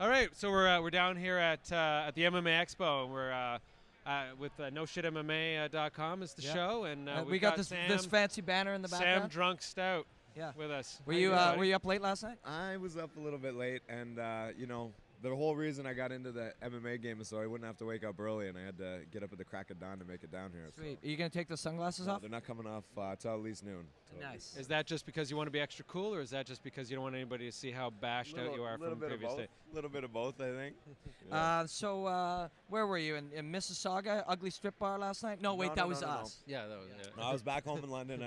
All right, so we're down here at the MMA Expo, and we're with NoShitMMA.com is the Yeah. show, and we we've got got this fancy banner in the Sam background. Drunk Stout Yeah. with us. Were How you doing, buddy? were you up late last night? I was up a little bit late, and the whole reason I got into the MMA game is so I wouldn't have to wake up early, and I had to get up at the crack of dawn to make it down here. Sweet. So. Are you gonna take the sunglasses No, off? they're not coming off till at least noon. So. Nice. Is that just because you want to be extra cool, or is that just because you don't want anybody to see how bashed out you are from the previous day? A little bit of both, I think. So where were you in Mississauga? Ugly Strip Bar last night? No, wait, that was us. Yeah, that was No, I was back home in London.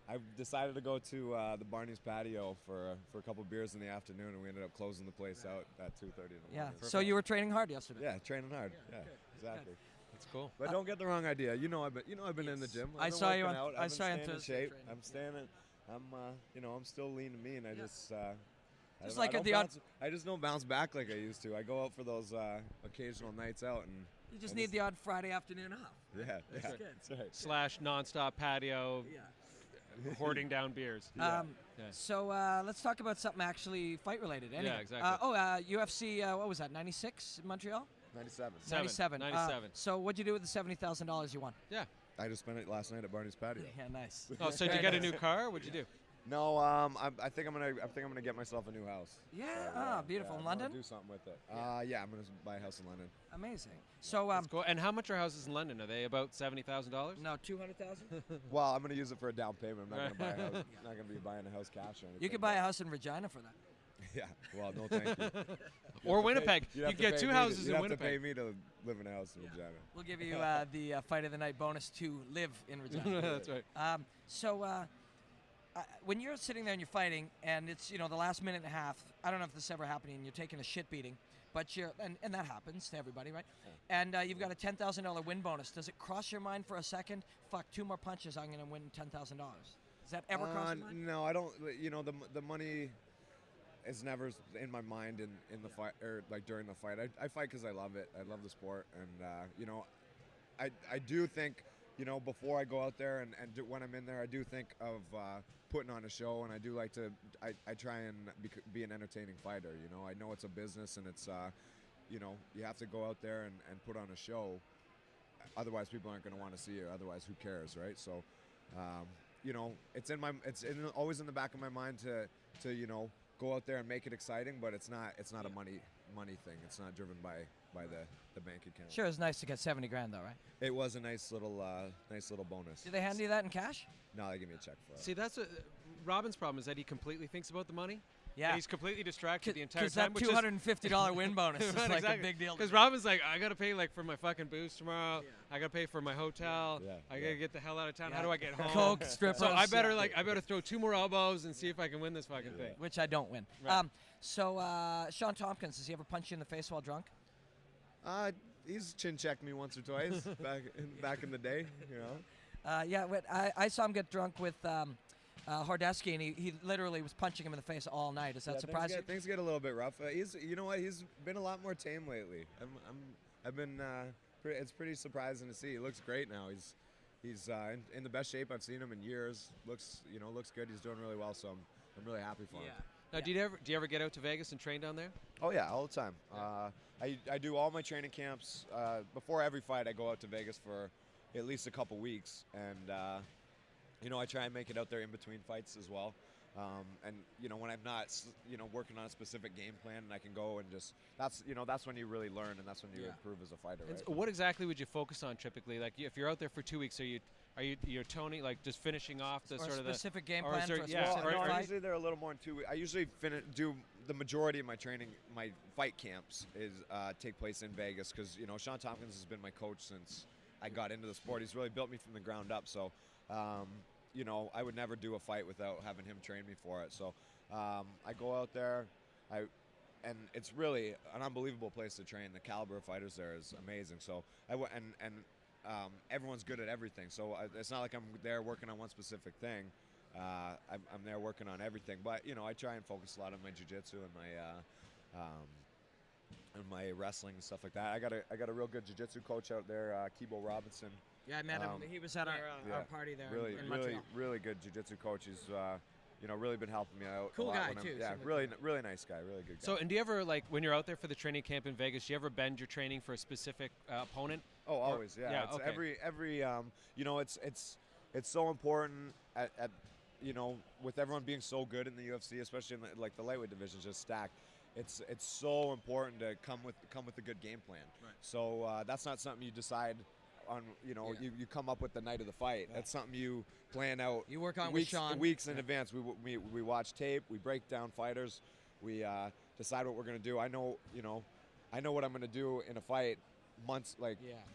I decided to go to the Barney's patio for a couple beers in the afternoon, and we ended up closing the place out at 2:30 in the morning. Yeah. So you were training hard yesterday. Yeah, training hard. Yeah, exactly. That's cool. But don't get the wrong idea. I've been in the gym. I I've been saw you working on- out. I I've been saw you on staying in Thursday shape. training. I'm staying in. I'm still lean and mean. I just I Just don't- like I at don't the odd- bounce- I just don't bounce back like I used to. I go out for those occasional nights out, and You just I need the odd Friday afternoon off. yeah, That's yeah, good. that's right. / nonstop patio, Yeah. hoarding down beers. Yeah. Yeah. So let's talk about something actually fight related. Anyway. exactly. UFC. What was that? 96 in Montreal. 97. 97. 97. So what'd you do with the $70,000 you won? Yeah. I just spent it last night at Barney's patio. Yeah, nice. Oh, so did you get a new car? What'd you do? No, I think I'm gonna get myself a new house. Yeah, So, beautiful. yeah, In I wanna London? Do something with it. I'm gonna buy a house in London. Amazing. So That's cool. And how much are houses in London? Are they about $70,000? no, 200,000. Well, I'm gonna use it for a down payment. I'm not Right. gonna buy a house. Not gonna be buying a house cash or anything. You could buy a house in Regina for that. Yeah. Well, no, thank you. Or Winnipeg. You'd You have can to get pay two me houses you'd in have to pay Winnipeg. me to live in a house in Regina. We'll give you the fight of the night bonus to live in Regina. That's right. When you're sitting there and you're fighting, and it's the last minute and a half. I don't know if this is ever happening. And you're taking a shit beating, but and that happens to everybody, right? And you've got a $10,000 win bonus. Does it cross your mind for a second? Fuck, 2 more punches, I'm gonna win $10,000. Does that ever cross your mind? No, I don't. The money is never in my mind in the fight or like during the fight. I fight because I love it. I love the sport, and I do think before I go out there and when I'm in there, I do think of putting on a show, and I do like to. I try and be an entertaining fighter. I know it's a business, and it's you have to go out there and put on a show. Otherwise, people aren't going to want to see you. Otherwise, who cares, right? So, it's always in the back of my mind to go out there and make it exciting, but it's not a money thing. It's not driven by the bank account. Sure, it's nice to get 70 grand though, right? It was a nice little bonus. Do they hand you that in cash? No, they give me a check for it. See, that's Robin's problem is that he completely thinks about the money. Yeah. And he's completely distracted the entire Because time. that $250 win bonus is Right, like exactly. a big deal. Because Robin's like, I gotta pay for my fucking booze tomorrow. I gotta pay for my hotel. Yeah, I gotta get the hell out of town. How Yeah. do I get home? Coke, strippers. So I better throw 2 more elbows and see if I can win this fucking thing. Which I don't win. Right. Sean Tompkins, does he ever punch you in the face while drunk? He's chin checked me once or twice back in the day. I saw him get drunk with Hordesky, and he literally was punching him in the face all night. Does that surprise you? Things get a little bit rough. He's been a lot more tame lately. I've been it's pretty surprising to see. He looks great now. He's in the best shape I've seen him in years. Looks good. He's doing really well. So I'm really happy for him. Now, do you ever get out to Vegas and train down there? Oh yeah, all the time. I do all my training camps before every fight. I go out to Vegas for at least a couple weeks, and I try and make it out there in between fights as well. And when I'm not working on a specific game plan, and I can go and just that's when you really learn, and that's when you improve as a fighter. And Right? so what exactly would you focus on typically? Like if you're out there for 2 weeks, you're toning, like just finishing off the Or sort a of the specific game or plan is there- for a yeah, specific or- fight? Usually they're a little more in 2 weeks. I usually do the majority of my training, my fight camps take place in Vegas because Sean Tompkins has been my coach since I got into the sport. He's really built me from the ground up. So, I would never do a fight without having him train me for it. So, I go out there, and it's really an unbelievable place to train. The caliber of fighters there is amazing. So, everyone's good at everything. So it's not like I'm there working on one specific thing. I'm there working on everything, but I try and focus a lot on my jiu-jitsu and my wrestling and stuff like that. I got a real good jiu-jitsu coach out there, Kibo Robinson. Yeah, I met him. He was at our party there in Montreal. Really good jiu-jitsu coach. He's really been helping me out. Cool a lot guy, when I'm- too, Yeah, seemed like really nice guy, really good guy. So, and do you ever, like, when you're out there for the training camp in Vegas, do you ever bend your training for a specific opponent? Oh, always, yeah. yeah, It's okay. every it's so important at with everyone being so good in the UFC, especially in the lightweight division, just stacked. It's so important to come with a good game plan. Right. So that's not something you decide on. You come up with the night of the fight. Yeah. That's something you plan out. You work on weeks, with Sean. weeks in advance. We watch tape. We break down fighters. We decide what we're gonna do. I know what I'm gonna do in a fight months,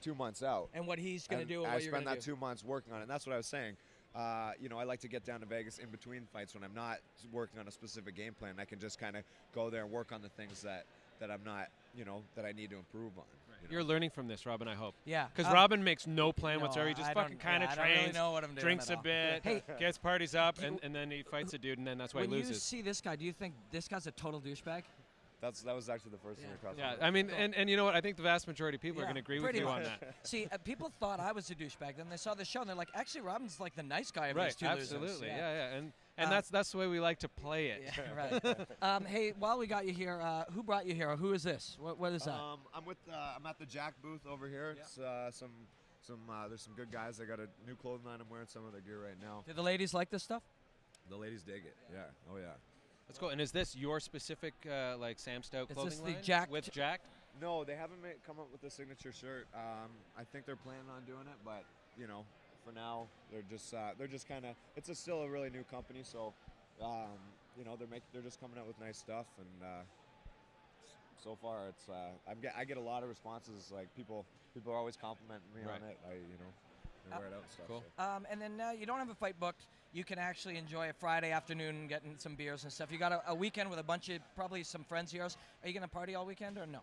2 months out. And what he's going to do and I what you're going spend to that do. 2 months working on it. And that's what I was saying. I like to get down to Vegas in between fights when I'm not working on a specific game plan. I can just kind of go there and work on the things that I'm not, that I need to improve on. You're learning from this, Robin, I hope. Yeah. Because Robin makes no plan no, whatsoever. He just I fucking don't- kind of I don't really trains, know what I'm doing drinks at a all. bit, Hey, gets parties up, and then he fights a dude, and then that's why when he you loses. see this guy, do you think this guy's a total douchebag? That was actually the first thing that crossed my Yeah, mind. I mean, and you know what? I think the vast majority of people are Yeah, going to agree with pretty you on much. that. See, people thought I was a douchebag. Then they saw the show, and they're like, actually, Robin's like the nice guy of Right, these two absolutely. losers. Yeah. And that's the way we like to play it. Yeah, right. Hey, while we got you here, who brought you here? Who is this? What is that? I'm at the Jakt booth over here. Yeah. It's there's some good guys. I got a new clothing line. I'm wearing some of their gear right now. Do the ladies like this stuff? The ladies dig it. Yeah. Oh yeah. Let's go. And is this your specific Sam Stout Is clothing this the line Jakt- with Jack? No, they haven't come up with a signature shirt. I think they're planning on doing it, but for now they're just kind of. It's still a really new company, so they're just coming out with nice stuff, and so far it's I get a lot of responses. Like people are always complimenting me on it. They wear it out and stuff. Cool. So. And then you don't have a fight booked. You can actually enjoy a Friday afternoon getting some beers and stuff. You got a weekend with a bunch of probably some friends of yours. Are you going to party all weekend or no?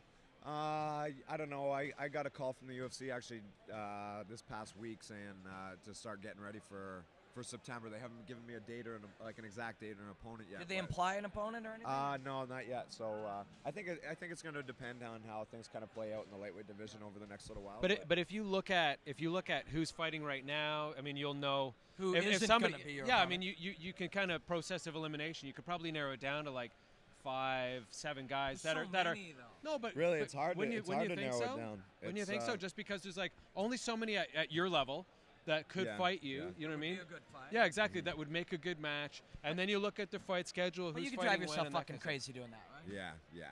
I don't know. I got a call from the UFC actually this past week saying to start getting ready for September. They haven't given me a date or an exact date or an opponent yet. Did they imply an opponent or anything? No, not yet. So I think it's going to depend on how things kind of play out in the lightweight division over the next little while. But if you look at who's fighting right now, I mean, you'll know Who if isn't somebody. gonna be your Yeah, I opponent. mean, you can kind of process of elimination. You could probably narrow it down to like 5, 7 guys that are. Many, though. No, but really, but it's hard. Wouldn't you to think narrow so? it down. Wouldn't you It's, think so? Just because there's like only so many at your level that could Yeah, fight you. yeah. You know what I Would be mean? a good fight. Yeah, exactly. That would make a good match. And then you look at the fight schedule. But Who's you can fighting drive when yourself and that fucking kind of crazy doing that, right? Yeah.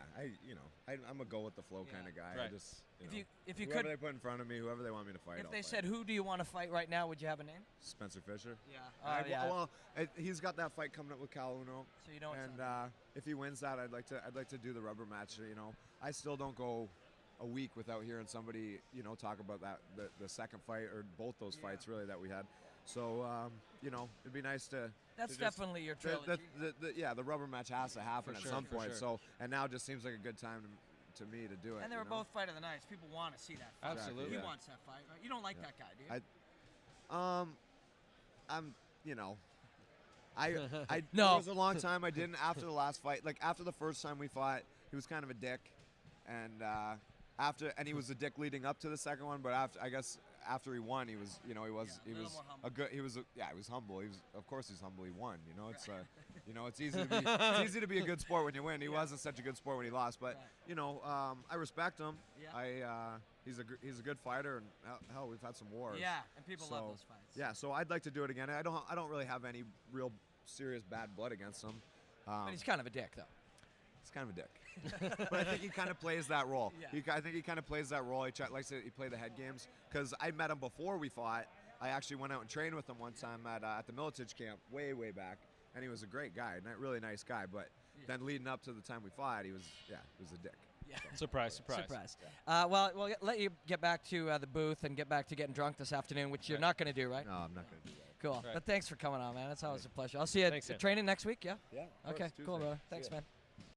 I'm a go with the flow Yeah. kind of guy. Right. I just If you whoever could, they put in front of me, whoever they want me to fight. if I'll they fight. said, "Who do you want to fight right now?" Would you have a name? Spencer Fisher. Yeah. Yeah. Well, he's got that fight coming up with Cal Uno, So you don't. and if he wins that, I'd like to do the rubber match. I still don't go a week without hearing somebody talk about the second fight or both those fights really that we had. So it'd be nice to. That's to just- definitely your trilogy. the rubber match has to happen For at sure, some for point. sure. So and now just seems like a good time to me to do it. And they were both fight of the nights. People want to see that fight. Absolutely. He Yeah. wants that fight, right? You don't like that guy, do you? I'm I No. There was a long time I didn't after the last fight. Like after the first time we fought, he was kind of a dick, and he was a dick leading up to the second one. But after he won, he was more humble. he was humble. Of course he's humble. He won. It's easy to be a good sport when you win. He wasn't such a good sport when he lost, but I respect him. Yeah. He's a good fighter, and hell, we've had some wars. Yeah, and people love So, those fights. Yeah, so I'd like to do it again. I don't really have any real serious bad blood against him. But he's kind of a dick, though. He's kind of a dick. But I think he kind of plays that role. Yeah. I think he kind of plays that role. He play the head games. Because I met him before we fought. I actually went out and trained with him one time at the Militich camp way back. And he was a great guy, really nice guy. But then leading up to the time we fought, he was a dick. Yeah. Surprise. Well, we'll let you get back to the booth and get back to getting drunk this afternoon, which you're not going to do, right? No, I'm not going to do that. Cool. Right. But thanks for coming on, man. It's always a pleasure. I'll see you Thanks, at Sam. training next week, yeah? Yeah. of Okay, course, cool, Tuesday. brother. See Thanks, ya. man.